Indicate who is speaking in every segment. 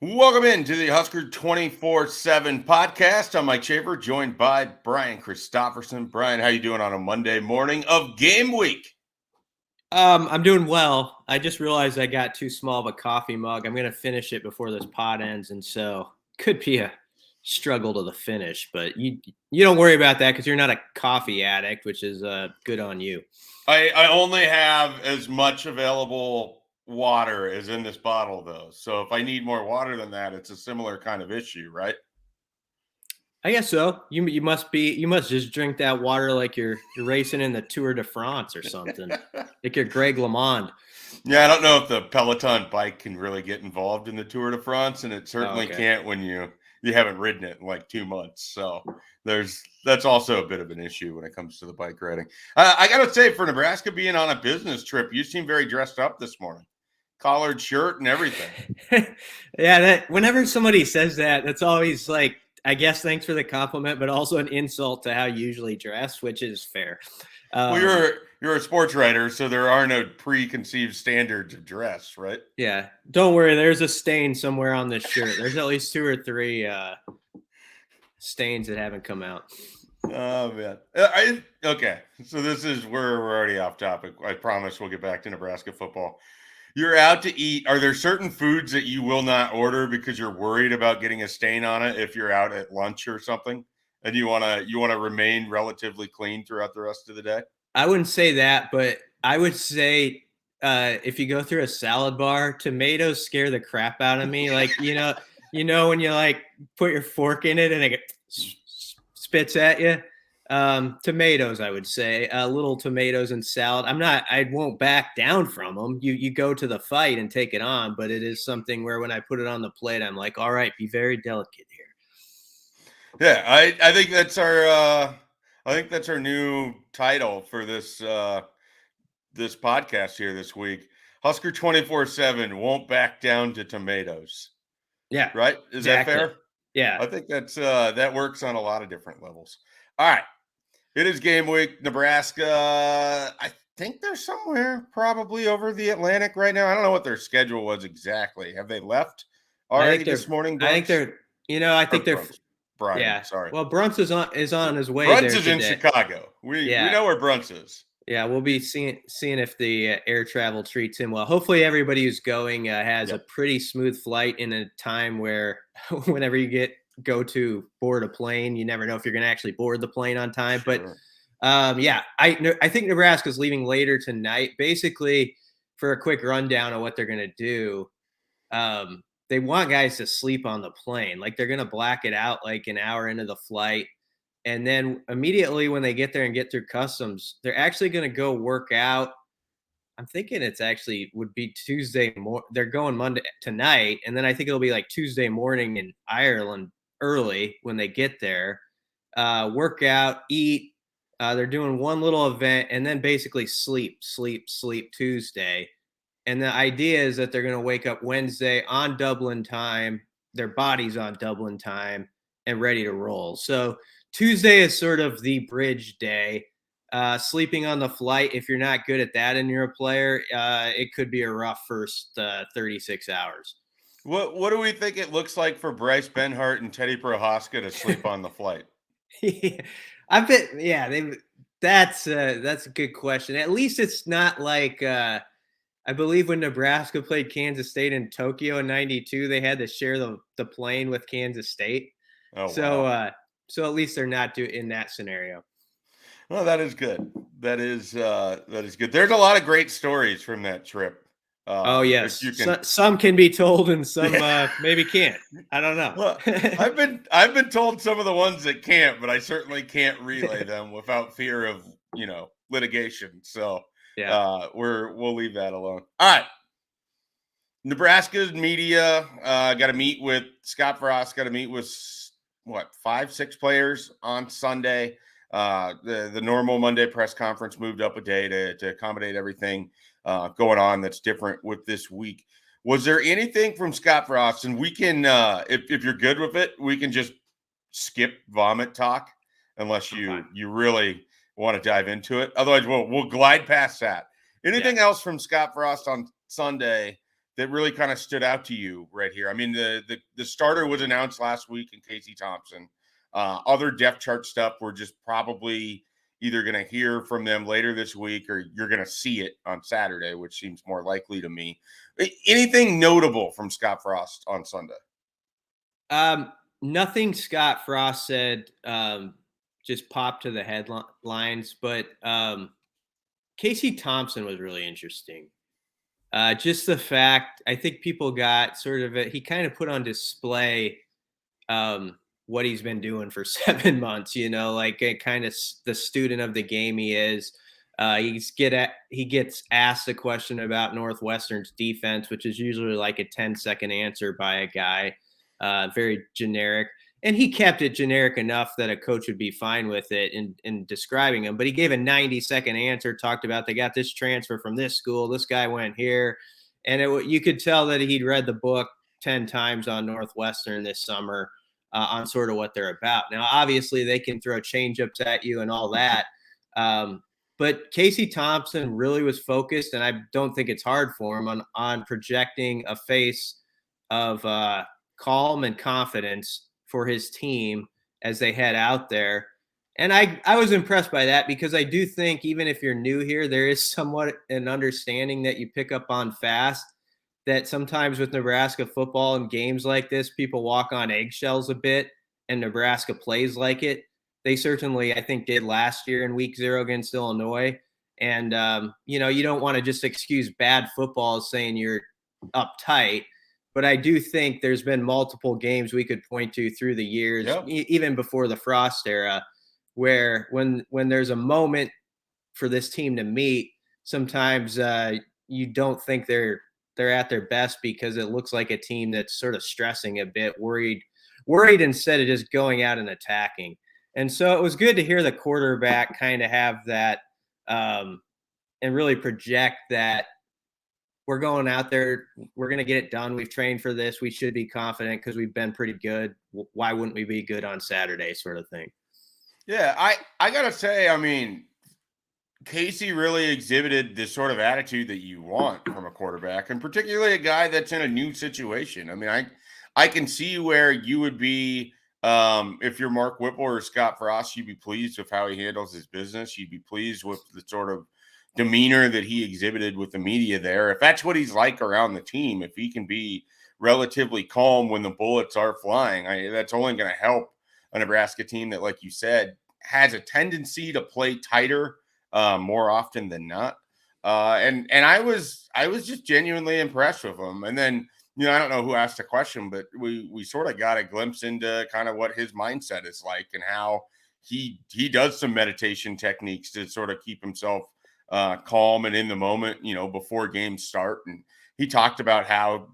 Speaker 1: Welcome into the Husker247 podcast. I'm Mike Schaefer, joined by Brian Christopherson. Brian, how you doing on a Monday morning of game week?
Speaker 2: I'm doing well. I just realized I got too small of a coffee mug. I'm going to finish it before this pod ends, and so could be a struggle to the finish. But you don't worry about that because you're not a coffee addict, which is good on you.
Speaker 1: I only have as much available water as in this bottle, though. So if I need more water than that, it's a similar kind of issue, right?
Speaker 2: I guess so. You must just drink that water like you're racing in the Tour de France or something, like you're Greg LeMond.
Speaker 1: Yeah, I don't know if the Peloton bike can really get involved in the Tour de France, and it certainly can't when you haven't ridden it in like 2 months. So that's also a bit of an issue when it comes to the bike riding. I got to say, for Nebraska being on a business trip, you seem very dressed up this morning. Collared shirt and everything.
Speaker 2: Yeah, whenever somebody says that, that's always like, I guess thanks for the compliment, but also an insult to how you usually dress, which is fair.
Speaker 1: Well, you're a sports writer, so there are no preconceived standards of dress, right?
Speaker 2: Yeah, don't worry. There's a stain somewhere on this shirt. There's at least 2 or 3 stains that haven't come out.
Speaker 1: Oh man. Okay, so this is where we're already off topic. I promise we'll get back to Nebraska football. You're out to eat. Are there certain foods that you will not order because you're worried about getting a stain on it if you're out at lunch or something, and you wanna remain relatively clean throughout the rest of the day?
Speaker 2: I wouldn't say that, but I would say if you go through a salad bar, tomatoes scare the crap out of me. Like when you like put your fork in it and it spits at you. Tomatoes, I would say, little tomatoes and salad. I won't back down from them. You go to the fight and take it on, but it is something where when I put it on the plate, I'm like, all right, be very delicate here.
Speaker 1: Yeah, I think that's our new title for this this podcast here this week. Husker247 won't back down to tomatoes.
Speaker 2: Yeah.
Speaker 1: Right? Is
Speaker 2: exactly.
Speaker 1: that fair?
Speaker 2: Yeah.
Speaker 1: I think that works on a lot of different levels. All right. It is game week. Nebraska, I think they're somewhere probably over the Atlantic right now. I don't know what their schedule was exactly. Have they left already this morning?
Speaker 2: I think they're
Speaker 1: Brian,
Speaker 2: yeah.
Speaker 1: sorry.
Speaker 2: Well, Brunts is on his way.
Speaker 1: Brunts
Speaker 2: there
Speaker 1: is in Chicago. We know where Brunts is.
Speaker 2: Yeah, we'll be seeing if the air travel treats him well. Hopefully, everybody who's going has a pretty smooth flight in a time where, whenever you go to board a plane, you never know if you're going to actually board the plane on time.
Speaker 1: Sure.
Speaker 2: But I think Nebraska's leaving later tonight. Basically, for a quick rundown of what they're going to do, they want guys to sleep on the plane. Like they're going to black it out like an hour into the flight. And then immediately when they get there and get through customs, they're actually going to go work out. I'm thinking it's actually would be Tuesday. They're going Monday tonight. And then I think it'll be like Tuesday morning in Ireland early when they get there. Work out, eat. They're doing one little event and then basically sleep Tuesday. And the idea is that they're going to wake up Wednesday on Dublin time, their body's on Dublin time, and ready to roll. So Tuesday is sort of the bridge day. Sleeping on the flight, if you're not good at that and you're a player, it could be a rough first 36 hours.
Speaker 1: What do we think it looks like for Bryce Benhart and Teddy Prohaska to sleep on the flight?
Speaker 2: That's a good question. At least it's not like I believe when Nebraska played Kansas State in Tokyo in '92, they had to share the plane with Kansas State.
Speaker 1: Oh,
Speaker 2: so
Speaker 1: wow.
Speaker 2: So at least they're not in that scenario.
Speaker 1: Well, that is good. That is good. There's a lot of great stories from that trip.
Speaker 2: Oh yes, some can be told and some maybe can't. I don't know.
Speaker 1: Well, I've been told some of the ones that can't, but I certainly can't relay them without fear of litigation. So yeah, we'll leave that alone. All right. Nebraska's media got to meet with Scott Frost. Got to meet with 5-6 players on Sunday. The normal Monday press conference moved up a day to accommodate everything going on that's different with this week. Was there anything from Scott Frost? And we can, if you're good with it, we can just skip vomit talk unless you really want to dive into it. Otherwise, we'll glide past that. Anything else from Scott Frost on Sunday that really kind of stood out to you right here? I mean, the starter was announced last week in Casey Thompson. Other depth chart stuff, we're just probably either going to hear from them later this week or you're going to see it on Saturday, which seems more likely to me. Anything notable from Scott Frost on Sunday?
Speaker 2: Nothing Scott Frost said just popped to the headlines, but Casey Thompson was really interesting. Just the fact, I think people got sort of he kind of put on display what he's been doing for 7 months, like kind of the student of the game he is. He gets asked a question about Northwestern's defense, which is usually like a 10-second answer by a guy, very generic. And he kept it generic enough that a coach would be fine with it in describing him. But he gave a 90-second answer, talked about they got this transfer from this school, this guy went here. And you could tell that he'd read the book 10 times on Northwestern this summer on sort of what they're about. Now, obviously, they can throw changeups at you and all that. But Casey Thompson really was focused, and I don't think it's hard for him on projecting a face of calm and confidence for his team as they head out there. And I was impressed by that because I do think even if you're new here, there is somewhat an understanding that you pick up on fast that sometimes with Nebraska football and games like this, people walk on eggshells a bit and Nebraska plays like it. They certainly, I think, did last year in week 0 against Illinois. And, you don't want to just excuse bad football as saying you're uptight. But I do think there's been multiple games we could point to through the years, even before the Frost era, where when there's a moment for this team to meet, sometimes you don't think they're at their best because it looks like a team that's sort of stressing a bit, worried instead of just going out and attacking. And so it was good to hear the quarterback kind of have that and really project that we're going out there, we're going to get it done. We've trained for this. We should be confident because we've been pretty good. Why wouldn't we be good on Saturday, sort of thing?
Speaker 1: Yeah, I got to say, I mean, Casey really exhibited this sort of attitude that you want from a quarterback, and particularly a guy that's in a new situation. I mean, I can see where you would be if you're Mark Whipple or Scott Frost, you'd be pleased with how he handles his business. You'd be pleased with the sort of demeanor that he exhibited with the media there. If that's what he's like around the team, if he can be relatively calm when the bullets are flying, that's only going to help a Nebraska team that, like you said, has a tendency to play tighter more often than not. And I was just genuinely impressed with him. And then, I don't know who asked the question, but we sort of got a glimpse into kind of what his mindset is like and how he does some meditation techniques to sort of keep himself calm and in the moment, before games start. And he talked about how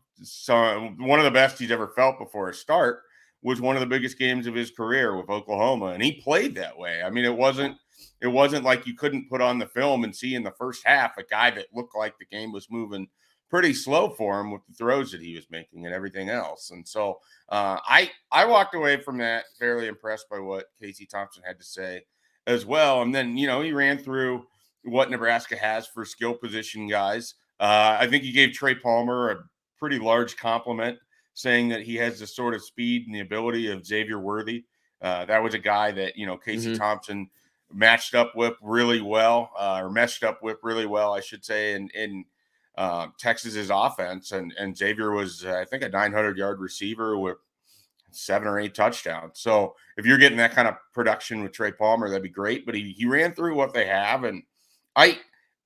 Speaker 1: one of the best he's ever felt before a start was one of the biggest games of his career with Oklahoma. And he played that way. I mean, it wasn't like you couldn't put on the film and see in the first half a guy that looked like the game was moving pretty slow for him with the throws that he was making and everything else. And so I walked away from that fairly impressed by what Casey Thompson had to say as well. And then, he ran through what Nebraska has for skill position guys. I think he gave Trey Palmer a pretty large compliment, saying that he has the sort of speed and the ability of Xavier Worthy. That was a guy that, Casey Thompson meshed up with really well, I should say, in Texas's offense. And Xavier was, I think, a 900-yard receiver with 7 or 8 touchdowns. So if you're getting that kind of production with Trey Palmer, that'd be great. But he ran through what they have. And I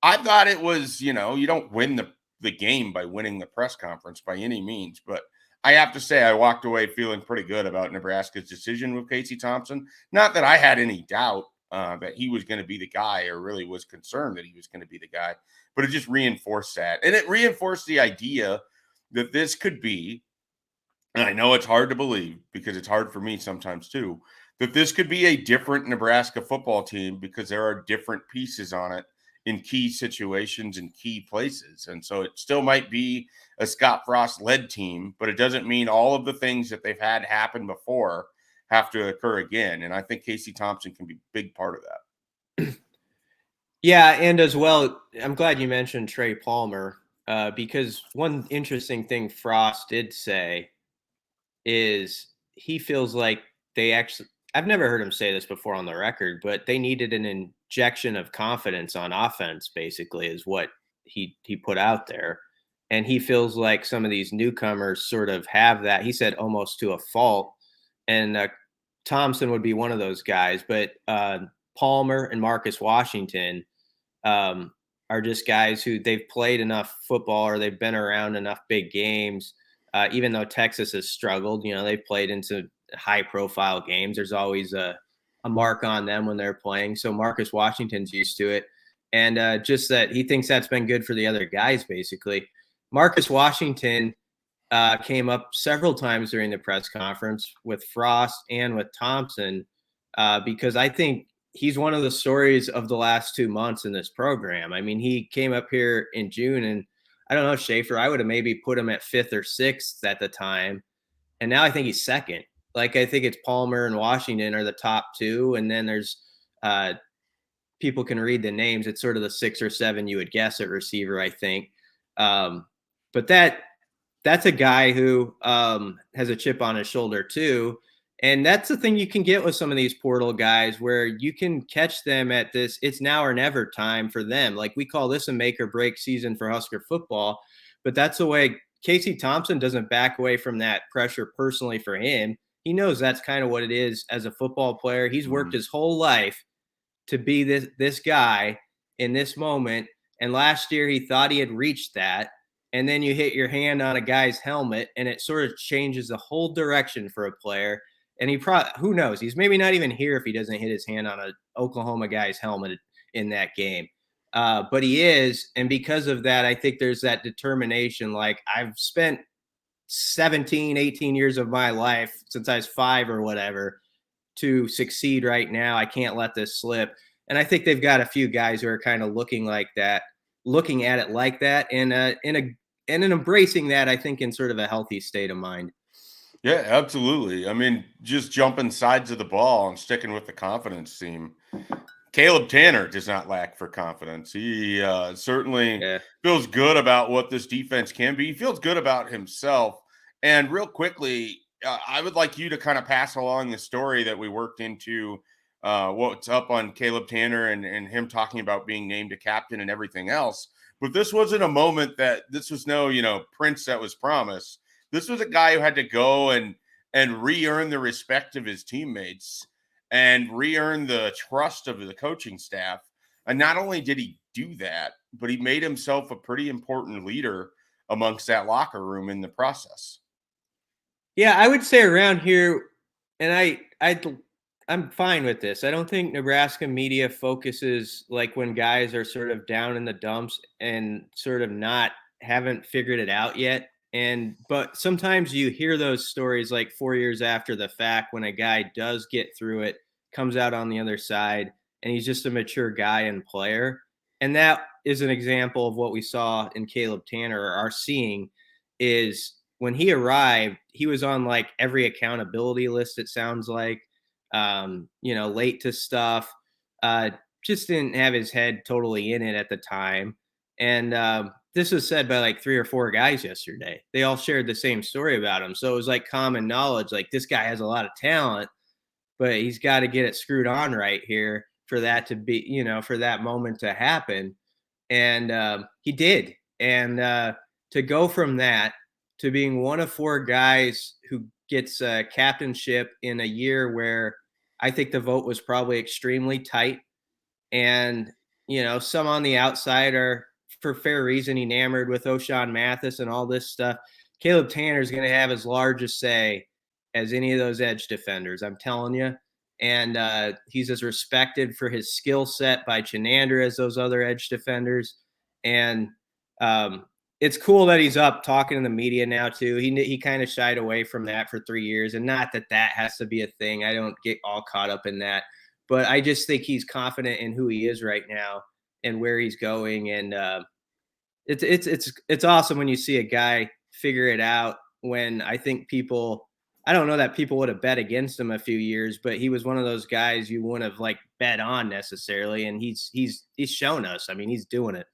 Speaker 1: thought it was, you don't win the game by winning the press conference by any means. But I have to say, I walked away feeling pretty good about Nebraska's decision with Casey Thompson. Not that I had any doubt that he was going to be the guy, or really was concerned that he was going to be the guy, but it just reinforced that. And it reinforced the idea that this could be, and I know it's hard to believe because it's hard for me sometimes too, that this could be a different Nebraska football team because there are different pieces on it in key situations and key places. And so it still might be a Scott Frost-led team, but it doesn't mean all of the things that they've had happen before have to occur again. And I think Casey Thompson can be a big part of that.
Speaker 2: Yeah, and as well, I'm glad you mentioned Trey Palmer. because one interesting thing Frost did say is he feels like they actually, I've never heard him say this before on the record, but they needed an injection of confidence on offense, basically, is what he put out there. And he feels like some of these newcomers sort of have that. He said almost to a fault. And Thompson would be one of those guys, but Palmer and Marcus Washington are just guys who they've played enough football or they've been around enough big games. Even though Texas has struggled, they've played into high profile games. There's always a mark on them when they're playing. So Marcus Washington's used to it. And just that he thinks that's been good for the other guys, basically. Marcus Washington came up several times during the press conference with Frost and with Thompson because I think he's one of the stories of the last 2 months in this program. I mean, he came up here in June, and I don't know, Schaefer, I would have maybe put him at 5th or 6th at the time. And now I think he's 2nd. Like, I think it's Palmer and Washington are the top 2. And then there's people can read the names. It's sort of the 6 or 7 you would guess at receiver, I think. But that's a guy who has a chip on his shoulder too. And that's the thing you can get with some of these portal guys where you can catch them at this, it's now or never time for them. Like we call this a make or break season for Husker football, but that's the way Casey Thompson doesn't back away from that pressure personally for him. He knows that's kind of what it is as a football player. He's worked his whole life to be this guy in this moment. And last year he thought he had reached that. And then you hit your hand on a guy's helmet and it sort of changes the whole direction for a player. And he probably, who knows, he's maybe not even here if he doesn't hit his hand on an Oklahoma guy's helmet in that game. But he is. And because of that, I think there's that determination. Like I've spent 17, 18 years of my life since I was 5 or whatever to succeed right now. I can't let this slip. And I think they've got a few guys who are kind of looking at it like that, and embracing that, I think, in sort of a healthy state of mind.
Speaker 1: Yeah, absolutely. I mean, just jumping sides of the ball and sticking with the confidence theme. Caleb Tannor does not lack for confidence. He certainly feels good about what this defense can be. He feels good about himself. And real quickly, I would like you to kind of pass along the story that we worked into what's up on Caleb Tannor and him talking about being named a captain and everything else. But this wasn't a moment this was no, prince that was promised. This was a guy who had to go and re-earn the respect of his teammates and re-earn the trust of the coaching staff. And not only did he do that, but he made himself a pretty important leader amongst that locker room in the process.
Speaker 2: Yeah, I would say around here, and I'm fine with this. I don't think Nebraska media focuses like when guys are sort of down in the dumps and sort of haven't figured it out yet. But sometimes you hear those stories like 4 years after the fact when a guy does get through it, comes out on the other side, and he's just a mature guy and player. And that is an example of what we saw in Caleb Tannor, or are seeing, is when he arrived, he was on like every accountability list, it sounds like. Late to stuff, just didn't have his head totally in it at the time. And this was said by like 3 or 4 guys yesterday. They all shared the same story about him. So it was like common knowledge, like this guy has a lot of talent, but he's got to get it screwed on right here for that to be, for that moment to happen. And he did. And to go from that to being one of 4 guys who gets a captainship in a year where I think the vote was probably extremely tight. And, some on the outside are, for fair reason, enamored with O'Shawn Mathis and all this stuff. Caleb Tannor is going to have as large a say as any of those edge defenders, I'm telling you. And he's as respected for his skill set by Chenander as those other edge defenders. And it's cool that he's up talking to the media now too. He kind of shied away from that for 3 years, and not that has to be a thing. I don't get all caught up in that, but I just think he's confident in who he is right now and where he's going. And it's awesome when you see a guy figure it out. When I think I don't know that people would have bet against him a few years, but he was one of those guys you wouldn't have like bet on necessarily, and he's shown us. I mean, he's doing it.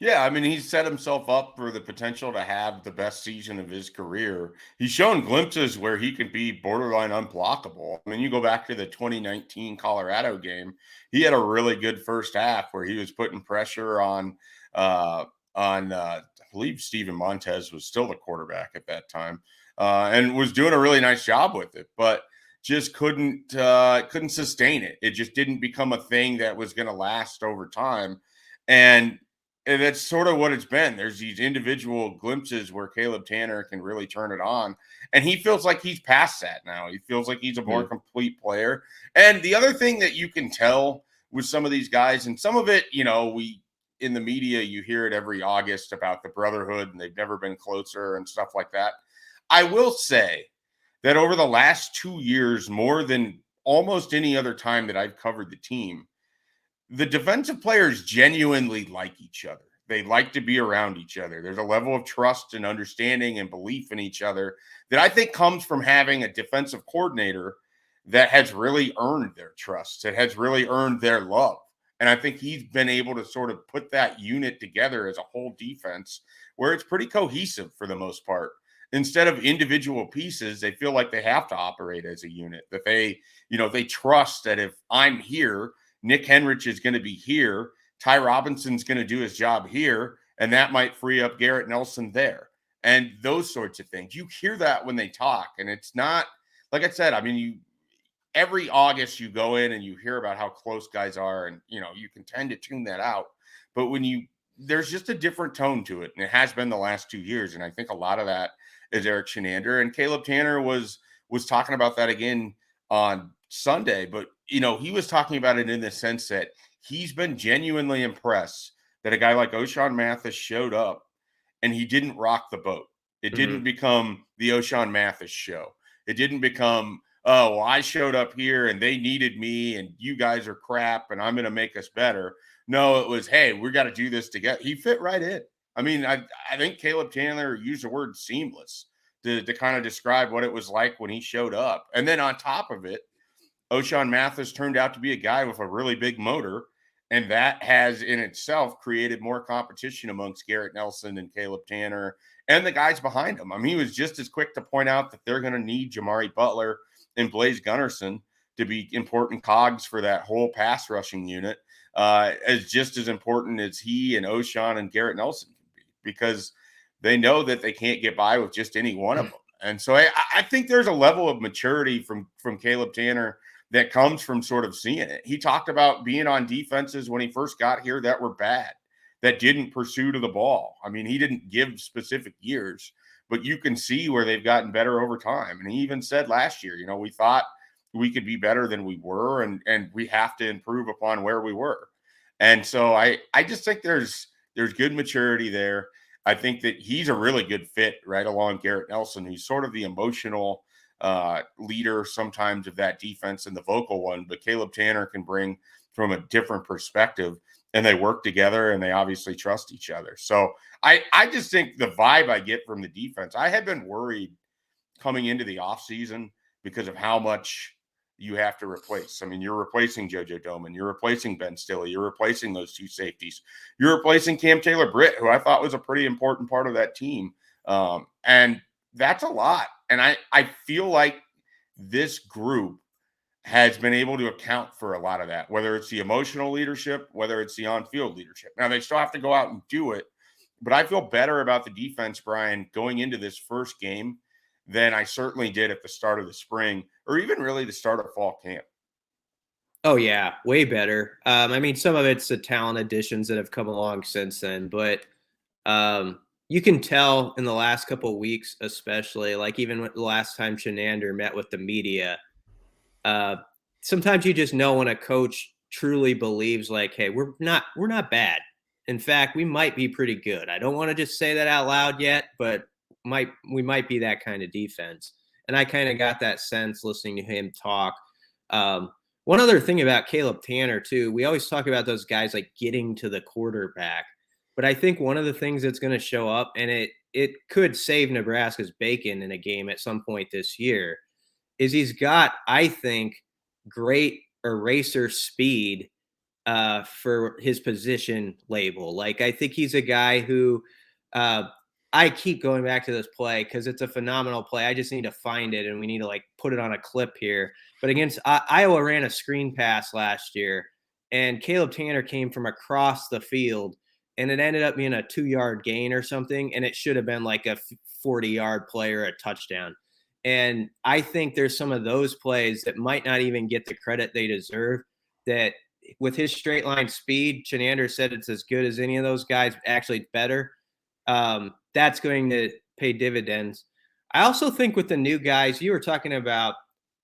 Speaker 1: Yeah, I mean, he's set himself up for the potential to have the best season of his career. He's shown glimpses where he could be borderline unblockable. I mean, you go back to the 2019 Colorado game, he had a really good first half where he was putting pressure uh I believe Steven Montez was still the quarterback at that time. And was doing a really nice job with it, but just couldn't sustain it. It just didn't become a thing that was going to last over time. And that's sort of what it's been. There's these individual glimpses where Caleb Tannor can really turn it on. And he feels like he's past that now. He feels like he's a more complete player. And the other thing that you can tell with some of these guys, and some of it, we in the media, you hear it every August about the brotherhood and they've never been closer and stuff like that. I will say that over the last 2 years, more than almost any other time that I've covered the team, the defensive players genuinely like each other. They like to be around each other. There's a level of trust and understanding and belief in each other that I think comes from having a defensive coordinator that has really earned their trust, that has really earned their love. And I think he's been able to sort of put that unit together as a whole defense where it's pretty cohesive for the most part. Instead of individual pieces, they feel like they have to operate as a unit, that they trust that if I'm here, Nick Henrich is going to be here. Ty Robinson's going to do his job here, and that might free up Garrett Nelson there. And those sorts of things. You hear that when they talk, and it's not, like I said, I mean, every August you go in and you hear about how close guys are, and you can tend to tune that out. But there's just a different tone to it, and it has been the last 2 years. And I think a lot of that is Eric Shenander, and Caleb Tannor was talking about that again on Sunday, but he was talking about it in the sense that he's been genuinely impressed that a guy like O'Shawn Mathis showed up and he didn't rock the boat. It didn't become the O'Shawn Mathis show. It didn't become, oh, well, I showed up here and they needed me and you guys are crap and I'm going to make us better. No, it was, hey, we got to do this together. He fit right in. I mean, I think Caleb Tannor used the word seamless to kind of describe what it was like when he showed up. And then on top of it, O'Shawn Mathis turned out to be a guy with a really big motor, and that has in itself created more competition amongst Garrett Nelson and Caleb Tannor and the guys behind him. I mean, he was just as quick to point out that they're going to need Jamari Butler and Blaze Gunnerson to be important cogs for that whole pass rushing unit, as just as important as he and O'Shawn and Garrett Nelson can be, because they know that they can't get by with just any one of them. And so I think there's a level of maturity from Caleb Tannor that comes from sort of seeing it. He talked about being on defenses when he first got here that were bad, that didn't pursue to the ball. I mean, he didn't give specific years, but you can see where they've gotten better over time. And he even said last year, we thought we could be better than we were, and we have to improve upon where we were. And so I just think there's good maturity there. I think that he's a really good fit right along Garrett Nelson, who's sort of the emotional leader sometimes of that defense and the vocal one, but Caleb Tannor can bring from a different perspective, and they work together and they obviously trust each other. So I just think the vibe I get from the defense, I had been worried coming into the offseason because of how much you have to replace. I mean, you're replacing JoJo Doman, you're replacing Ben Stille, you're replacing those two safeties, you're replacing Cam Taylor-Britt, who I thought was a pretty important part of that team. And that's a lot. And I feel like this group has been able to account for a lot of that, whether it's the emotional leadership, whether it's the on-field leadership. Now, they still have to go out and do it, but I feel better about the defense, Brian, going into this first game than I certainly did at the start of the spring or even really the start of fall camp.
Speaker 2: Oh, yeah, way better. I mean, some of it's the talent additions that have come along since then, but you can tell in the last couple of weeks, especially, like even the last time Shenander met with the media, sometimes you just know when a coach truly believes like, hey, we're not bad. In fact, we might be pretty good. I don't want to just say that out loud yet, but we might be that kind of defense. And I kind of got that sense listening to him talk. One other thing about Caleb Tannor too, we always talk about those guys like getting to the quarterback, but I think one of the things that's going to show up, and it could save Nebraska's bacon in a game at some point this year, is he's got, I think, great eraser speed for his position label. Like, I think he's a guy who I keep going back to this play because it's a phenomenal play. I just need to find it, and we need to like put it on a clip here. But against Iowa ran a screen pass last year, and Caleb Tannor came from across the field, and it ended up being a 2-yard gain or something, and it should have been like a 40-yard play or a touchdown. And I think there's some of those plays that might not even get the credit they deserve. That with his straight line speed, Chenander said it's as good as any of those guys, actually better. That's going to pay dividends. I also think with the new guys, you were talking about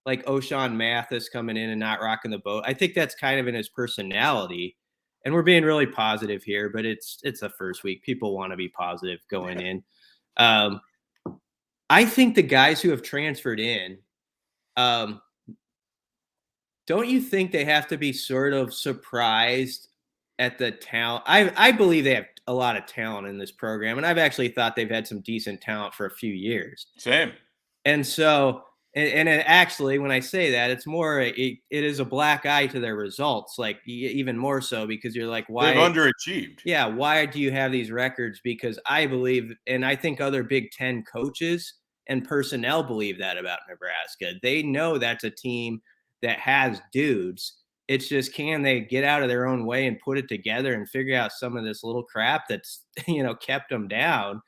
Speaker 2: like O'Shawn Mathis coming in and not rocking the boat. I think that's kind of in his personality. And we're being really positive here, but it's the first week. People want to be positive going in. I think the guys who have transferred in, don't you think they have to be sort of surprised at the talent? I believe they have a lot of talent in this program, and I've actually thought they've had some decent talent for a few years.
Speaker 1: Same.
Speaker 2: And so, and actually, when I say that, it's more it is a black eye to their results, like even more so because you're like, why
Speaker 1: they've underachieved?
Speaker 2: Yeah, why do you have these records? Because I believe, and I think other Big Ten coaches and personnel believe that about Nebraska. They know that's a team that has dudes. It's just, can they get out of their own way and put it together and figure out some of this little crap that's, kept them down.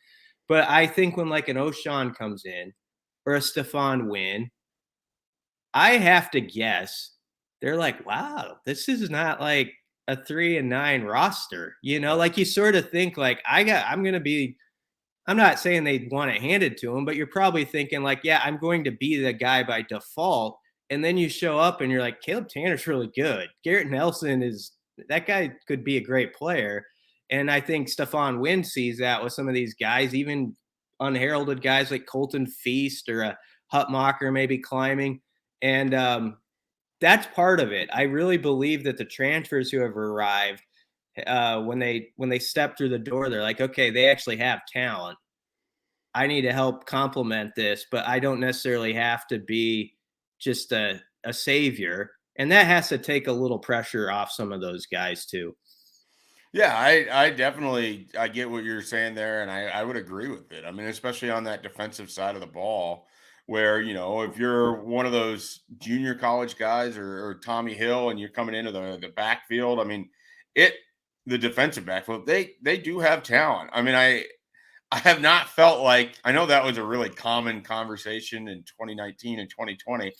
Speaker 2: But I think when like an O'Shawn comes in or a Stephon Wynn, I have to guess they're like, wow, this is not like a 3-9 roster. Like you sort of think like, I'm not saying they want it handed to them, but you're probably thinking like, yeah, I'm going to be the guy by default. And then you show up and you're like, Caleb Tanner's really good. Garrett Nelson that guy could be a great player. And I think Stephon Wynn sees that with some of these guys, even unheralded guys like Colton Feast or a Hutmacher maybe climbing. And that's part of it. I really believe that the transfers who have arrived, when they step through the door, they're like, okay, they actually have talent. I need to help complement this, but I don't necessarily have to be just a savior. And that has to take a little pressure off some of those guys too.
Speaker 1: Yeah, I definitely get what you're saying there, and I would agree with it. I mean, especially on that defensive side of the ball, where if you're one of those junior college guys or Tommy Hill, and you're coming into the backfield, I mean, the defensive backfield, they do have talent. I mean, I have not felt like, I know that was a really common conversation in 2019 and 2020.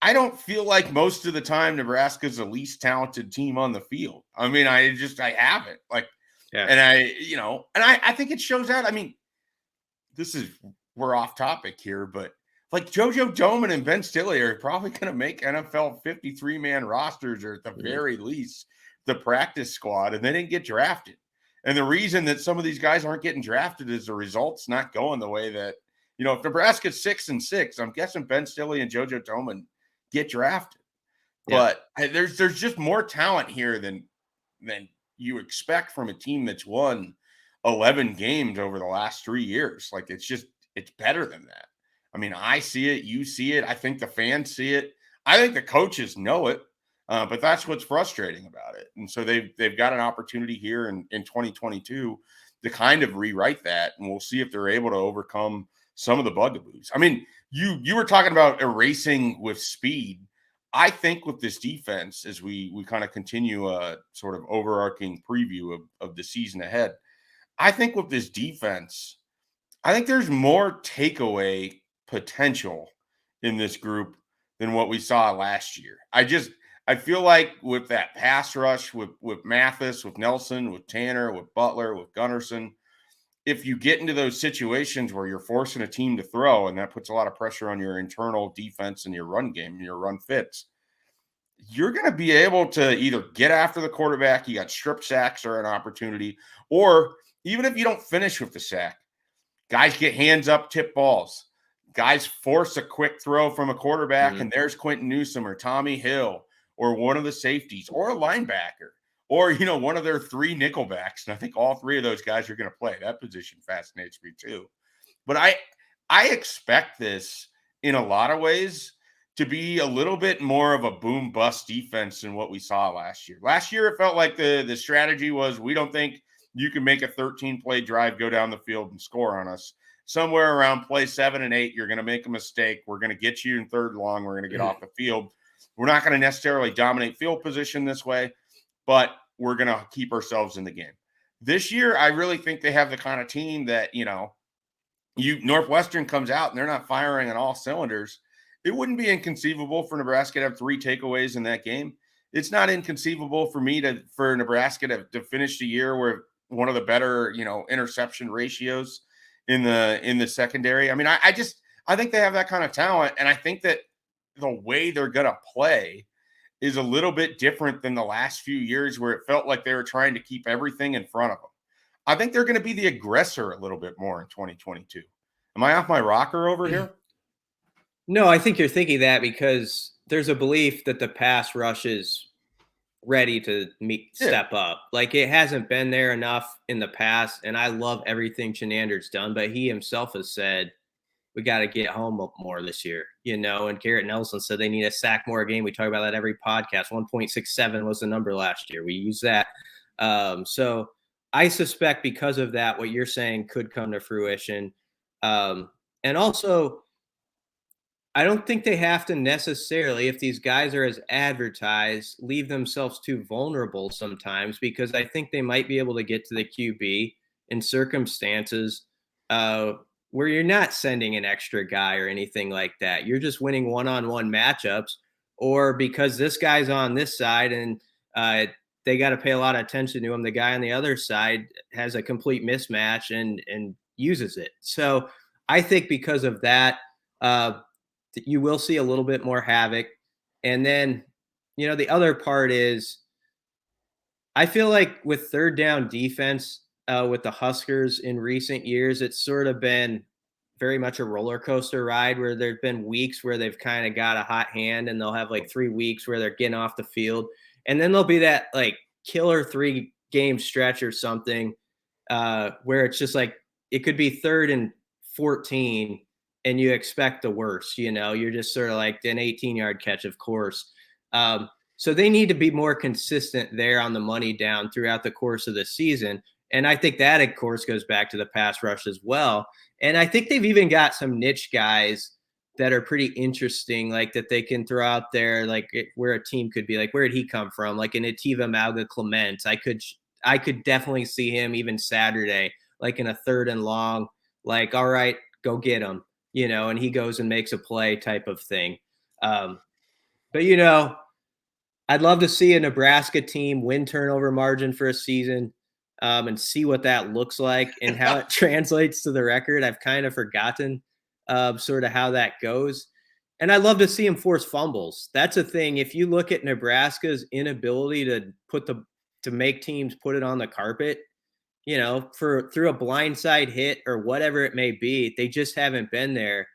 Speaker 1: I don't feel like most of the time Nebraska's the least talented team on the field. I mean, I haven't like, yeah. And I think it shows out. I mean, we're off topic here, but like JoJo Domann and Ben Stille are probably going to make NFL 53-man rosters, or at the very least the practice squad, and they didn't get drafted. And the reason that some of these guys aren't getting drafted is the results not going the way that, if Nebraska's 6-6, I'm guessing Ben Stille and JoJo Domann get drafted. Yeah. But there's just more talent here than you expect from a team that's won 11 games over the last 3 years. Like, it's better than that. I mean, I see it, you see it, I think the fans see it, I think the coaches know it, but that's what's frustrating about it. And so they've got an opportunity here in 2022 to kind of rewrite that, and we'll see if they're able to overcome some of the bugaboos. I mean, you were talking about erasing with speed. I think with this defense, as we kind of continue a sort of overarching preview of the season ahead, I think with this defense, I think there's more takeaway potential in this group than what we saw last year. I feel like with that pass rush, with Mathis, with Nelson, with Tannor, with Butler, with Gunnarsson, if you get into those situations where you're forcing a team to throw, and that puts a lot of pressure on your internal defense and your run game and your run fits, you're going to be able to either get after the quarterback, you got strip sacks or an opportunity, or even if you don't finish with the sack, guys get hands up, tip balls. Guys force a quick throw from a quarterback, and there's Quentin Newsome or Tommy Hill or one of the safeties or a linebacker or, one of their 3 nickelbacks. And I think all 3 of those guys are going to play. That position fascinates me too. But I expect this in a lot of ways to be a little bit more of a boom bust defense than what we saw last year. Last year, it felt like the strategy was, we don't think you can make a 13-play drive, go down the field and score on us. Somewhere around play 7 and 8, you're going to make a mistake. We're going to get you in third long. We're going to get off the field. We're not going to necessarily dominate field position this way, but we're going to keep ourselves in the game. This year, I really think they have the kind of team that, Northwestern comes out and they're not firing on all cylinders. It wouldn't be inconceivable for Nebraska to have 3 takeaways in that game. It's not inconceivable for Nebraska to finish the year with one of the better, interception ratios in the secondary. I mean, I think they have that kind of talent, and I think that the way they're going to play is a little bit different than the last few years where it felt like they were trying to keep everything in front of them. I think they're going to be the aggressor a little bit more in 2022. Am I off my rocker over here?
Speaker 2: No, I think you're thinking that because there's a belief that the pass rush is ready to step up. Like, it hasn't been there enough in the past, and I love everything Chenander's done, but he himself has said, we got to get home more this year, and Garrett Nelson said they need a sack more a game. We talk about that every podcast. 1.67 was the number last year. We use that. So I suspect because of that, what you're saying could come to fruition. And also, I don't think they have to necessarily, if these guys are as advertised, leave themselves too vulnerable sometimes, because I think they might be able to get to the QB in circumstances where you're not sending an extra guy or anything like that. You're just winning one-on-one matchups, or because this guy's on this side and they got to pay a lot of attention to him, the guy on the other side has a complete mismatch and uses it. So I think because of that, you will see a little bit more havoc. And then, the other part is, I feel like with third down defense with the Huskers in recent years, it's sort of been very much a roller coaster ride where there've been weeks where they've kind of got a hot hand and they'll have like 3 weeks where they're getting off the field. And then there'll be that like killer 3-game stretch or something where it's just like, it could be 3rd and 14 and you expect the worst, you're just sort of like an 18-yard catch, of course. So they need to be more consistent there on the money down throughout the course of the season. And I think that, of course, goes back to the pass rush as well. And I think they've even got some niche guys that are pretty interesting, like that they can throw out there, like where a team could be like, where did he come from? Like an Ativa Malga Clement. I could definitely see him even Saturday, like in a 3rd and long, like, all right, go get him, and he goes and makes a play type of thing. But, I'd love to see a Nebraska team win turnover margin for a season and see what that looks like and how it translates to the record. I've kind of forgotten sort of how that goes. And I'd love to see them force fumbles. That's a thing. If you look at Nebraska's inability to make teams put it on the carpet, through a blindside hit or whatever it may be, they just haven't been there.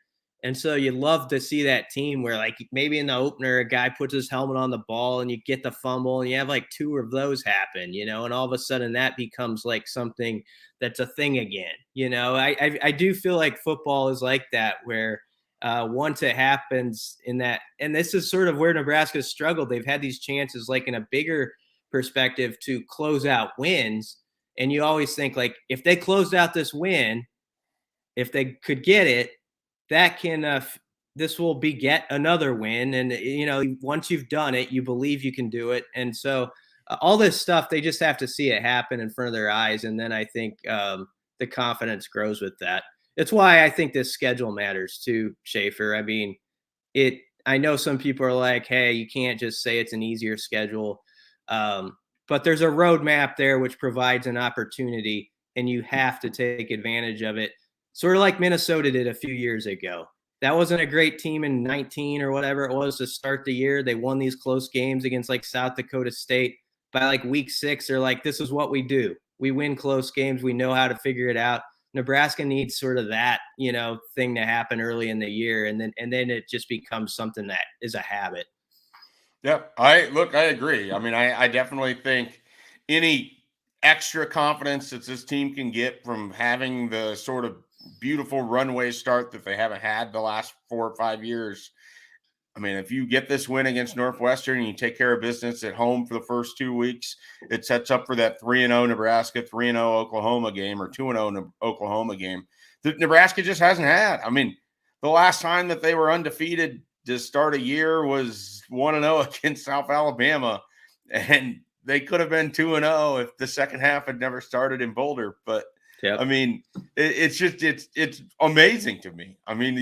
Speaker 2: And so you love to see that team where, like, maybe in the opener, a guy puts his helmet on the ball and you get the fumble and you have like 2 of those happen, and all of a sudden that becomes like something that's a thing again. I do feel like football is like that, where once it happens in that, and this is sort of where Nebraska's struggled. They've had these chances, like in a bigger perspective, to close out wins. And you always think, like, if they closed out this win, if they could get it, that can this will beget another win. And once you've done it, you believe you can do it. And so all this stuff, they just have to see it happen in front of their eyes, and then I think the confidence grows with that. It's why I think this schedule matters too, Schaefer. I mean, I know some people are like, hey, you can't just say it's an easier schedule, but there's a roadmap there which provides an opportunity, and you have to take advantage of it. Sort of like Minnesota did a few years ago. That wasn't a great team in 19 or whatever it was to start the year. They won these close games against like South Dakota State. By like week 6, they're like, this is what we do. We win close games. We know how to figure it out. Nebraska needs sort of that, thing to happen early in the year. And then it just becomes something that is a habit.
Speaker 1: Yeah, I agree. I mean, I definitely think any extra confidence that this team can get from having the sort of beautiful runway start that they haven't had the last 4 or 5 years I mean, if you get this win against Northwestern and you take care of business at home for the first 2 weeks, it sets up for that 3-0 Nebraska, 3-0 Oklahoma game, or 2-0 Oklahoma game that Nebraska just hasn't had. I mean, the last time that they were undefeated to start a year was 1-0 against South Alabama, and they could have been 2-0 if the second half had never started in Boulder. But
Speaker 2: Yep.
Speaker 1: I mean, it's amazing to me. I mean,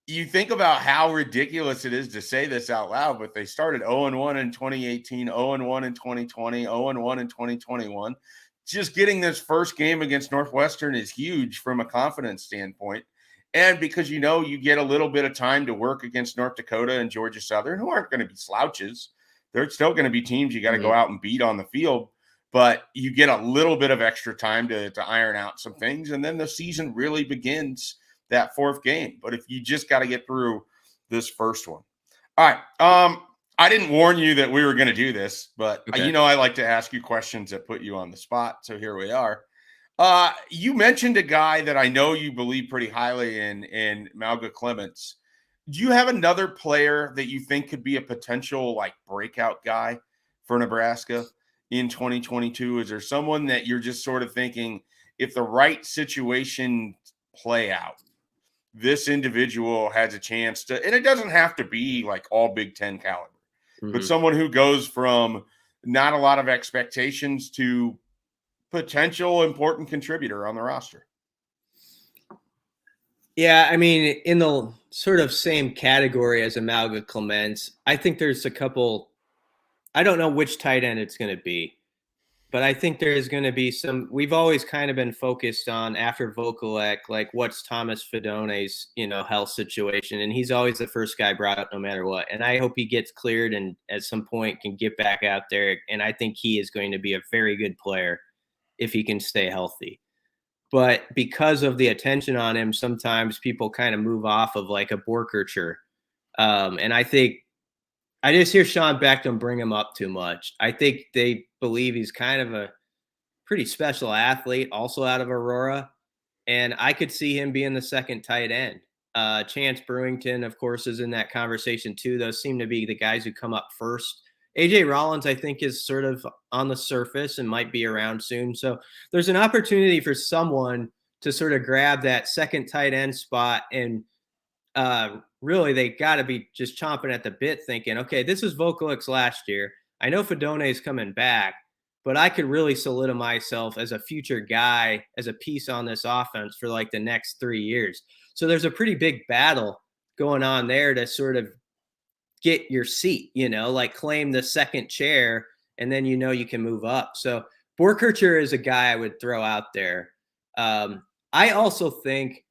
Speaker 1: you think about how ridiculous it is to say this out loud, but they started 0-1 in 2018, 0-1 in 2020, 0-1 in 2021. Just getting this first game against Northwestern is huge from a confidence standpoint. And because you get a little bit of time to work against North Dakota and Georgia Southern, who aren't going to be slouches. They're still going to be teams you got to go out and beat on the field. But you get a little bit of extra time to iron out some things. And then the season really begins that fourth game. But if you just got to get through this first one. All right. I didn't warn you that we were going to do this, but
Speaker 2: okay.
Speaker 1: I like to ask you questions that put you on the spot. So here we are. You mentioned a guy that I know you believe pretty highly in Malga Clements. Do you have another player that you think could be a potential like breakout guy for Nebraska in 2022? Is there someone that you're just sort of thinking, if the right situation play out, this individual has a chance to, and it doesn't have to be like all Big Ten caliber, but someone who goes from not a lot of expectations to potential important contributor on the roster?
Speaker 2: Yeah, I mean, in the sort of same category as Malga Clements, I think there's a couple. I don't know which tight end it's going to be, but I think there is going to be some. We've always kind of been focused on after Vokalek, like what's Thomas Fidone's health situation, and he's always the first guy brought up no matter what. And I hope he gets cleared and at some point can get back out there. And I think he is going to be a very good player if he can stay healthy. But because of the attention on him, sometimes people kind of move off of like a Borkercher. And I think I just hear Sean Beckton bring him up too much. I think they believe he's kind of a pretty special athlete, also out of Aurora. And I could see him being the second tight end. Chance Brewington, of course, is in that conversation too. Those seem to be the guys who come up first. AJ Rollins, I think, is sort of on the surface and might be around soon. So there's an opportunity for someone to sort of grab that second tight end spot. And really, they got to be just chomping at the bit thinking, okay, this is Vokalek's last year. I know Fidone is coming back, but I could really solidify myself as a future guy, as a piece on this offense for like the next 3 years. So there's a pretty big battle going on there to sort of get your seat, like claim the second chair, and then you can move up. So Borkercher is a guy I would throw out there. I also think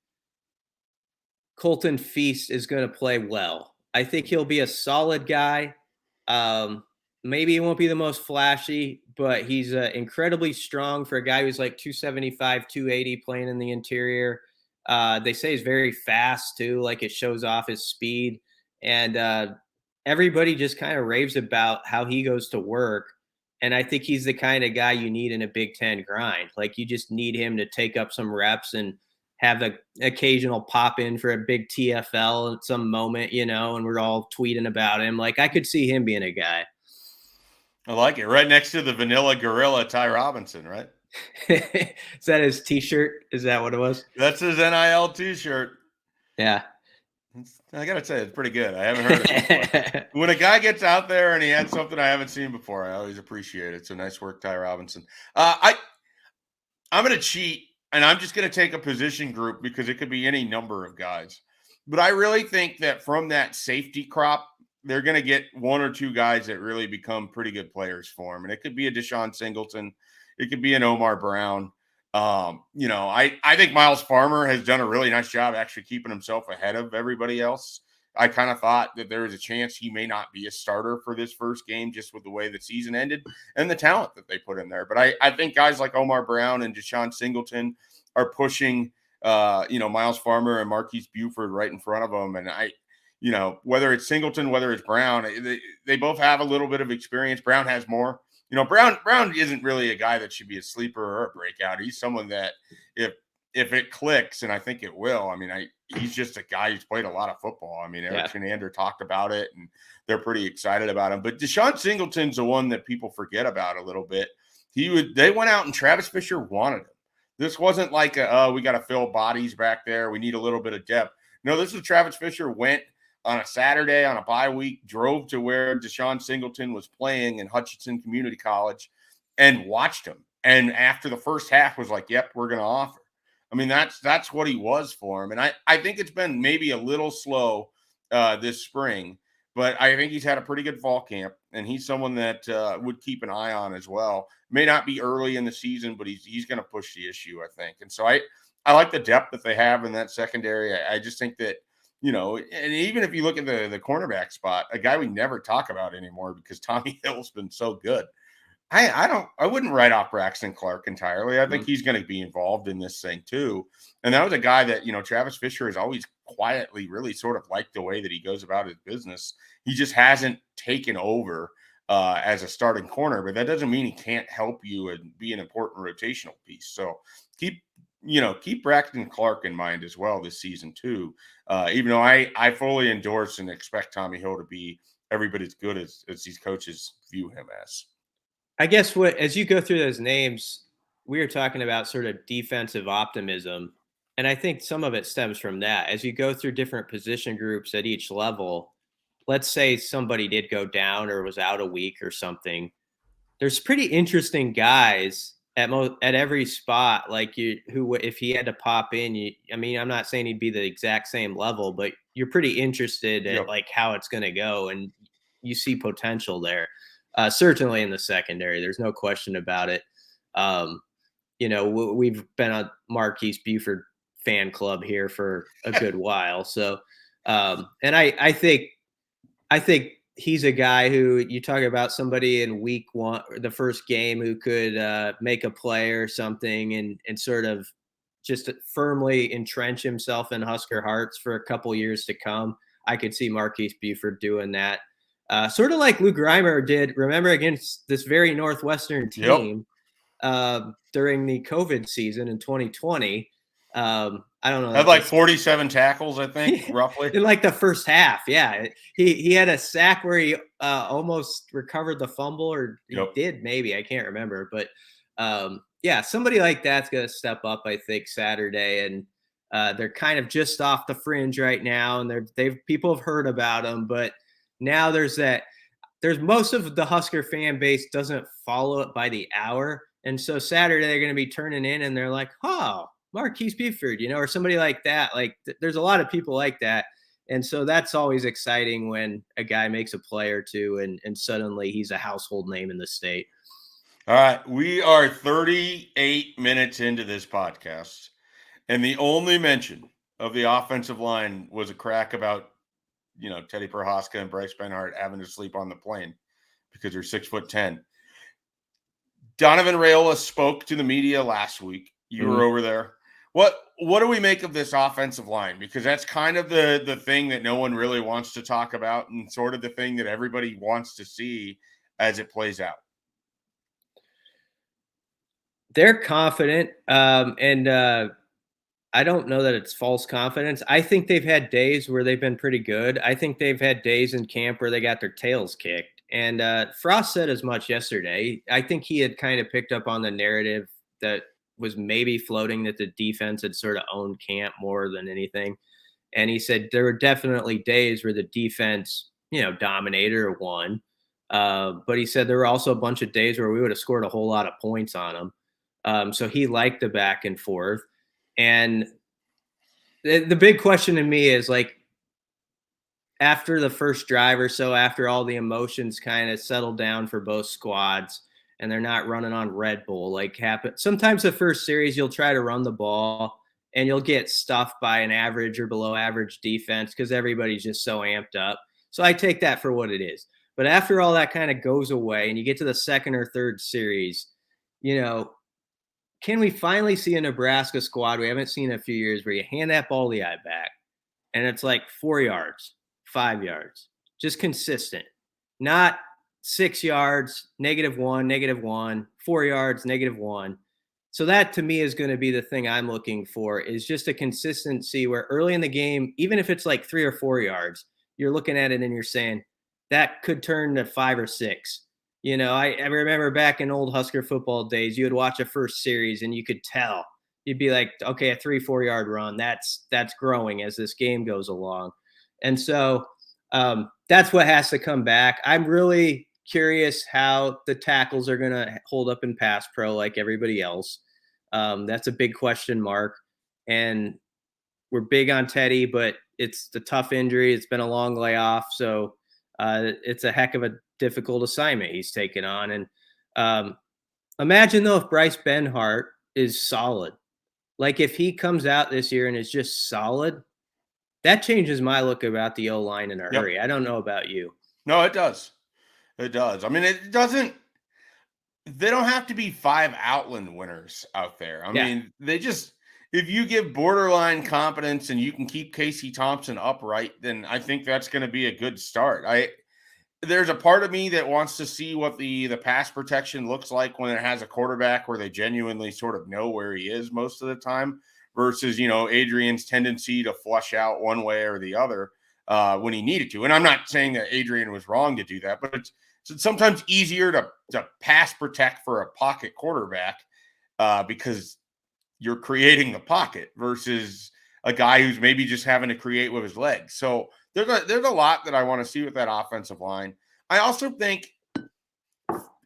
Speaker 2: Colton Feast is going to play well. I think he'll be a solid guy. Maybe he won't be the most flashy, but he's incredibly strong for a guy who's like 275, 280 playing in the interior. They say he's very fast too, like it shows off his speed. And everybody just kind of raves about how he goes to work. And I think he's the kind of guy you need in a Big Ten grind. Like you just need him to take up some reps and have an occasional pop in for a big TFL at some moment, and we're all tweeting about him. Like I could see him being a guy.
Speaker 1: I like it. Right next to the Vanilla Gorilla, Ty Robinson, right?
Speaker 2: Is that his t-shirt? Is that what it was?
Speaker 1: That's his NIL t-shirt.
Speaker 2: Yeah.
Speaker 1: I got to say, it's pretty good. I haven't heard it before. When a guy gets out there and he had something I haven't seen before, I always appreciate it. So nice work, Ty Robinson. I'm going to cheat, and I'm just going to take a position group because it could be any number of guys. But I really think that from that safety crop, they're going to get one or two guys that really become pretty good players for him. And it could be a Deshaun Singleton. It could be an Omar Brown. I think Miles Farmer has done a really nice job actually keeping himself ahead of everybody else. I kind of thought that there was a chance he may not be a starter for this first game just with the way the season ended and the talent that they put in there. But I think guys like Omar Brown and Deshaun Singleton are pushing, Miles Farmer and Marquise Buford right in front of them. And whether it's Singleton, whether it's Brown, they both have a little bit of experience. Brown has more. Brown isn't really a guy that should be a sleeper or a breakout. He's someone that if it clicks, and I think it will, he's just a guy who's played a lot of football. I mean, Eric Shenander talked about it, and they're pretty excited about him. But Deshaun Singleton's the one that people forget about a little bit. They went out and Travis Fisher wanted him. This wasn't like, we got to fill bodies back there. We need a little bit of depth. No, this is Travis Fisher went on a Saturday on a bye week, drove to where Deshaun Singleton was playing in Hutchinson Community College and watched him. And after the first half was like, yep, we're going to offer. I mean, that's what he was for him. And I think it's been maybe a little slow this spring, but I think he's had a pretty good fall camp, and he's someone that would keep an eye on as well. May not be early in the season, but he's going to push the issue, I think. And so I like the depth that they have in that secondary. I just think that, and even if you look at the cornerback spot, a guy we never talk about anymore because Tommy Hill's been so good. I wouldn't write off Braxton Clark entirely. I think he's going to be involved in this thing too. And that was a guy that, Travis Fisher has always quietly really sort of liked the way that he goes about his business. He just hasn't taken over as a starting corner, but that doesn't mean he can't help you and be an important rotational piece. So keep Braxton Clark in mind as well this season too. Even though I fully endorse and expect Tommy Hill to be every bit as good as these coaches view him as.
Speaker 2: I guess as you go through those names, we were talking about sort of defensive optimism. And I think some of it stems from that. As you go through different position groups at each level, let's say somebody did go down or was out a week or something. There's pretty interesting guys at every spot, like who if he had to pop in, I'm not saying he'd be the exact same level, but you're pretty interested at like how it's going to go, and you see potential there. Certainly in the secondary, there's no question about it. We've been a Marquise Buford fan club here for a good while. So, and I think he's a guy who you talk about somebody in week one, the first game, who could make a play or something and sort of just firmly entrench himself in Husker hearts for a couple years to come. I could see Marquise Buford doing that. Sort of like Luke Reimer did, remember, against this very Northwestern team during the COVID season in 2020. I don't know.
Speaker 1: Had like 47 tackles, I think, roughly.
Speaker 2: In like the first half, yeah. He had a sack where he almost recovered the fumble, or he did maybe. I can't remember. But, somebody like that's going to step up, I think, Saturday. And they're kind of just off the fringe right now, and people have heard about them, but now there's most of the Husker fan base doesn't follow it by the hour. And so Saturday they're going to be turning in and they're like, oh, Marquise Buford, or somebody like that. Like there's a lot of people like that. And so that's always exciting when a guy makes a play or two and suddenly he's a household name in the state.
Speaker 1: All right. We are 38 minutes into this podcast, and the only mention of the offensive line was a crack about Teddy Prohaska and Bryce Benhart having to sleep on the plane because they're 6'10". Donovan Raiola spoke to the media last week. You were over there. What do we make of this offensive line? Because that's kind of the thing that no one really wants to talk about, and sort of the thing that everybody wants to see as it plays out.
Speaker 2: They're confident, and I don't know that it's false confidence. I think they've had days where they've been pretty good. I think they've had days in camp where they got their tails kicked. And Frost said as much yesterday. I think he had kind of picked up on the narrative that was maybe floating that the defense had sort of owned camp more than anything. And he said there were definitely days where the defense, dominated or won. But he said there were also a bunch of days where we would have scored a whole lot of points on them. So he liked the back and forth. And the big question to me is, like, after the first drive or so, after all the emotions kind of settled down for both squads and they're not running on Red Bull, like sometimes the first series you'll try to run the ball and you'll get stuffed by an average or below average defense because everybody's just so amped up. So I take that for what it is. But after all that kind of goes away and you get to the second or third series, can we finally see a Nebraska squad we haven't seen in a few years where you hand that ball to the eye back and it's like 4 yards, 5 yards, just consistent, not 6 yards, -1, -1, 4 yards, -1. So that to me is going to be the thing I'm looking for, is just a consistency where early in the game, even if it's like 3 or 4 yards, you're looking at it and you're saying that could turn to 5 or 6. I remember back in old Husker football days, you would watch a first series and you could tell. You'd be like, okay, a 3-4 yard run, that's growing as this game goes along. And so that's what has to come back. I'm really curious how the tackles are going to hold up in pass pro like everybody else. That's a big question mark. And we're big on Teddy, but it's a tough injury. It's been a long layoff. So it's a heck of a difficult assignment he's taken on. And imagine, though, if Bryce Benhart is solid. Like, if he comes out this year and is just solid, that changes my look about the O-line in a hurry. I don't know about you.
Speaker 1: No, it does. It does. I mean, it doesn't – they don't have to be 5 Outland winners out there. I mean, they just – if you give borderline competence and you can keep Casey Thompson upright, then I think that's going to be a good start. There's a part of me that wants to see what the pass protection looks like when it has a quarterback where they genuinely sort of know where he is most of the time versus, Adrian's tendency to flush out one way or the other when he needed to. And I'm not saying that Adrian was wrong to do that, but it's sometimes easier to pass protect for a pocket quarterback because you're creating the pocket versus a guy who's maybe just having to create with his legs. So there's a lot that I want to see with that offensive line. I also think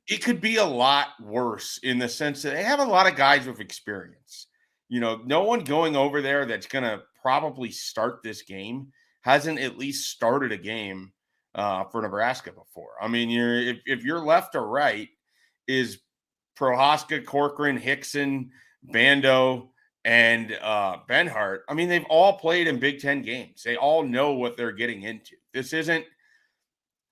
Speaker 1: it could be a lot worse in the sense that they have a lot of guys with experience. No one going over there that's going to probably start this game hasn't at least started a game for Nebraska before. I mean, if you're left or right is Prohaska, Corcoran, Hickson, Bando, and Benhart. I mean, they've all played in Big Ten games. They all know what they're getting into. This isn't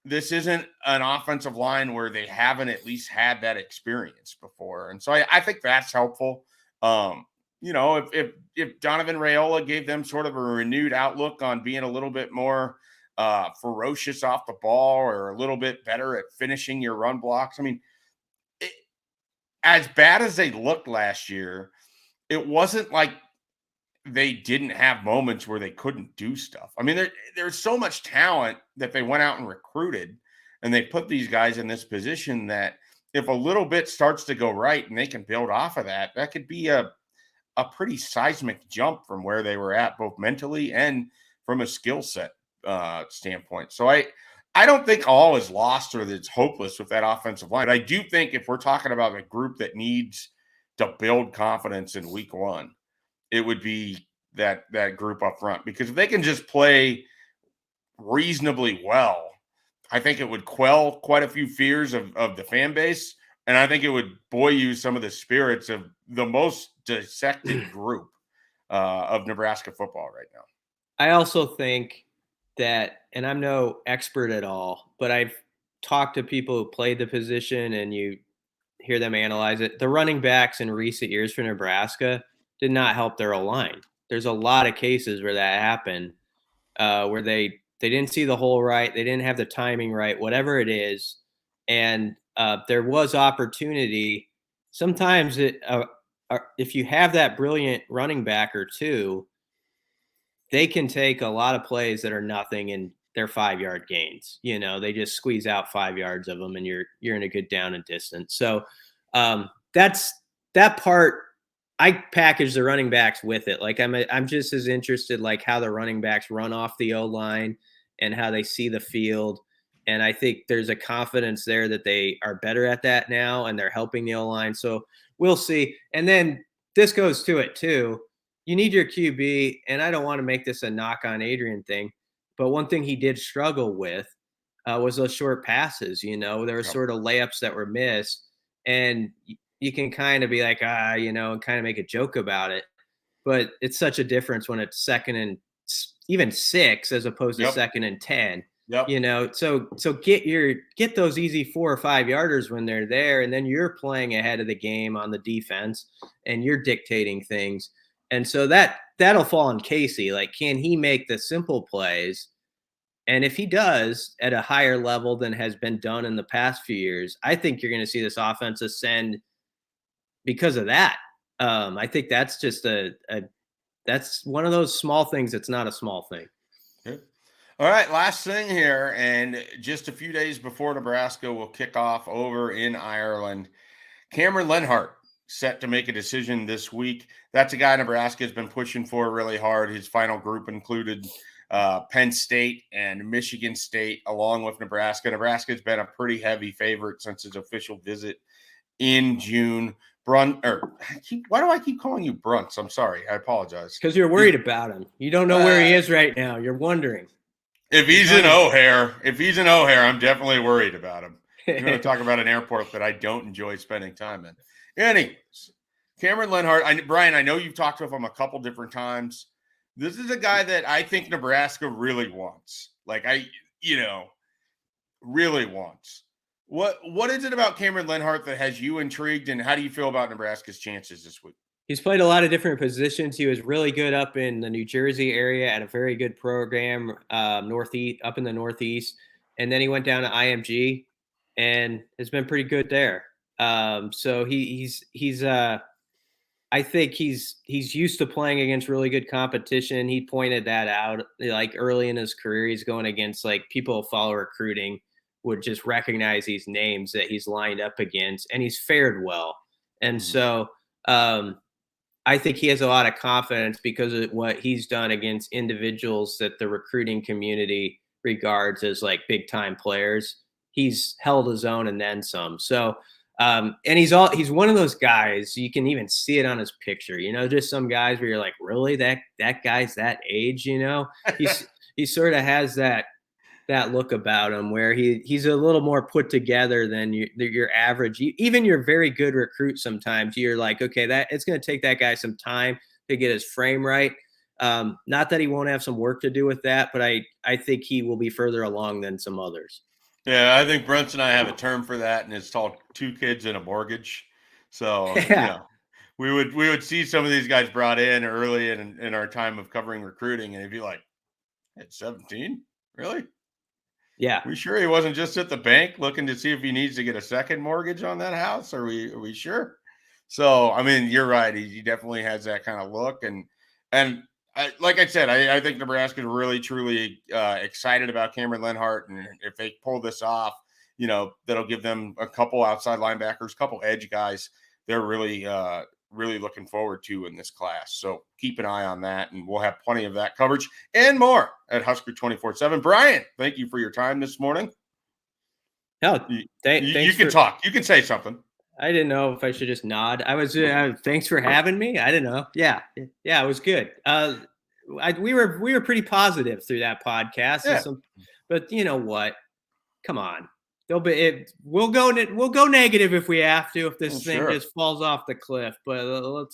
Speaker 1: an offensive line where they haven't at least had that experience before. And so I think that's helpful. If Donovan Raiola gave them sort of a renewed outlook on being a little bit more ferocious off the ball or a little bit better at finishing your run blocks. I mean, as bad as they looked last year, it wasn't like they didn't have moments where they couldn't do stuff. I mean, there's so much talent that they went out and recruited, and they put these guys in this position that if a little bit starts to go right and they can build off of that, that could be a pretty seismic jump from where they were at, both mentally and from a skill set standpoint. So I don't think all is lost or that it's hopeless with that offensive line. But I do think if we're talking about a group that needs to build confidence in week 1, it would be that group up front. Because if they can just play reasonably well, I think it would quell quite a few fears of the fan base. And I think it would buoy some of the spirits of the most dissected group of Nebraska football right now.
Speaker 2: I also think that, and I'm no expert at all, but I've talked to people who played the position and you hear them analyze it. The running backs in recent years for Nebraska did not help their O-line. There's a lot of cases where that happened, where they didn't see the hole right, they didn't have the timing right, whatever it is, and there was opportunity. Sometimes if you have that brilliant running back or two, they can take a lot of plays that are nothing and they're 5-yard gains. They just squeeze out 5 yards of them and you're in a good down and distance. So that's that part. I package the running backs with it. Like I'm just as interested like how the running backs run off the O-line and how they see the field. And I think there's a confidence there that they are better at that now and they're helping the O-line. So we'll see. And then this goes to it too. You need your QB, and I don't want to make this a knock on Adrian thing, but one thing he did struggle with was those short passes. There were sort of layups that were missed, and you can kind of be like, and kind of make a joke about it. But it's such a difference when it's 2nd and even 6 as opposed to 2nd and 10.
Speaker 1: Yep.
Speaker 2: So get those easy 4 or 5 yarders when they're there, and then you're playing ahead of the game on the defense, and you're dictating things. And so that'll fall on Casey. Like, can he make the simple plays? And if he does at a higher level than has been done in the past few years, I think you're going to see this offense ascend because of that. I think that's just that's one of those small things. It's not a small thing.
Speaker 1: Good. All right, last thing here, and just a few days before Nebraska will kick off over in Ireland, Cameron Lenhardt set to make a decision this week. That's a guy Nebraska has been pushing for really hard. His final group included Penn State and Michigan State, along with Nebraska. Nebraska has been a pretty heavy favorite since his official visit in June. Why do I keep calling you Brunts? I'm sorry. I apologize.
Speaker 2: Because you're worried about him. You don't know where he is right now. You're wondering.
Speaker 1: If he's in O'Hare, I'm definitely worried about him. You're going to talk about an airport that I don't enjoy spending time in. Anyways, Cameron Lenhardt, Brian, I know you've talked with him a couple different times. This is a guy that I think Nebraska really wants. Really wants. What is it about Cameron Lenhardt that has you intrigued, and how do you feel about Nebraska's chances this week?
Speaker 2: He's played a lot of different positions. He was really good up in the New Jersey area at a very good program, Northeast, up in the Northeast. And then he went down to IMG and has been pretty good there. So I think he's used to playing against really good competition. He pointed that out, like early in his career, he's going against like people who follow recruiting would just recognize these names that he's lined up against, and he's fared well. And so I think he has a lot of confidence because of what he's done against individuals that the recruiting community regards as like big time players. He's held his own and then some. So, and he's one of those guys, you can even see it on his picture, just some guys where you're like, really, that guy's that age, he sort of has that look about him where he's a little more put together than your average, even your very good recruit. Sometimes you're like, okay, that it's going to take that guy some time to get his frame right. Not that he won't have some work to do with that, but I think he will be further along than some others.
Speaker 1: Yeah, I think Brent and I have a term for that, and it's called 2 kids and a mortgage. So
Speaker 2: Yeah.
Speaker 1: We would see some of these guys brought in early in our time of covering recruiting, and it'd be like, at 17? Really?
Speaker 2: Yeah.
Speaker 1: We sure he wasn't just at the bank looking to see if he needs to get a second mortgage on that house? Are we sure? So, I mean, you're right. He definitely has that kind of look. And like I said, I think Nebraska is really, truly excited about Cameron Lenhardt. And if they pull this off, that'll give them a couple outside linebackers, couple edge guys. They're really, really looking forward to in this class. So keep an eye on that, and we'll have plenty of that coverage and more at Husker247. Brian, thank you for your time this morning.
Speaker 2: No,
Speaker 1: you can talk. You can say something.
Speaker 2: I didn't know if I should just nod. Thanks for having me. I didn't know. Yeah, it was good. We were pretty positive through that podcast.
Speaker 1: Yeah.
Speaker 2: But you know what? Come on. We'll go negative if we have to, if this thing just falls off the cliff. But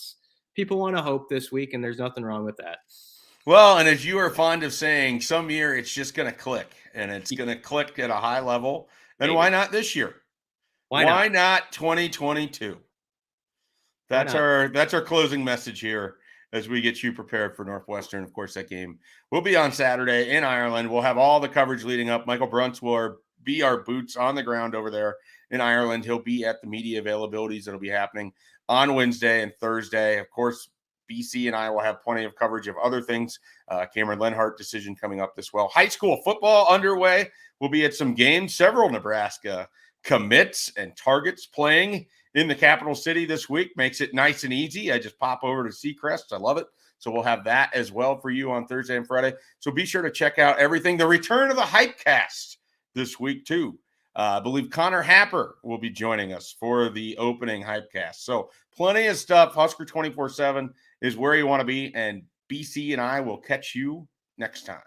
Speaker 2: people want to hope this week, and there's nothing wrong with that.
Speaker 1: Well, and as you are fond of saying, some year it's just going to click, and it's going to click at a high level. And why not this year? Why not 2022? That's our closing message here as we get you prepared for Northwestern. Of course, that game will be on Saturday in Ireland. We'll have all the coverage leading up. Michael Brunts will be our boots on the ground over there in Ireland. He'll be at the media availabilities that'll be happening on Wednesday and Thursday. Of course, BC and I will have plenty of coverage of other things. Cameron Lenhardt decision coming up as well. High school football underway. We'll be at some games. Several Nebraska commits and targets playing in the capital city this week. Makes it nice and easy. I just pop over to Seacrest. I love it. So we'll have that as well for you on Thursday and Friday. So be sure to check out everything. The return of the Hypecast this week too. I believe Connor Happer will be joining us for the opening Hypecast. So plenty of stuff. Husker247 is where you want to be, and BC and I will catch you next time.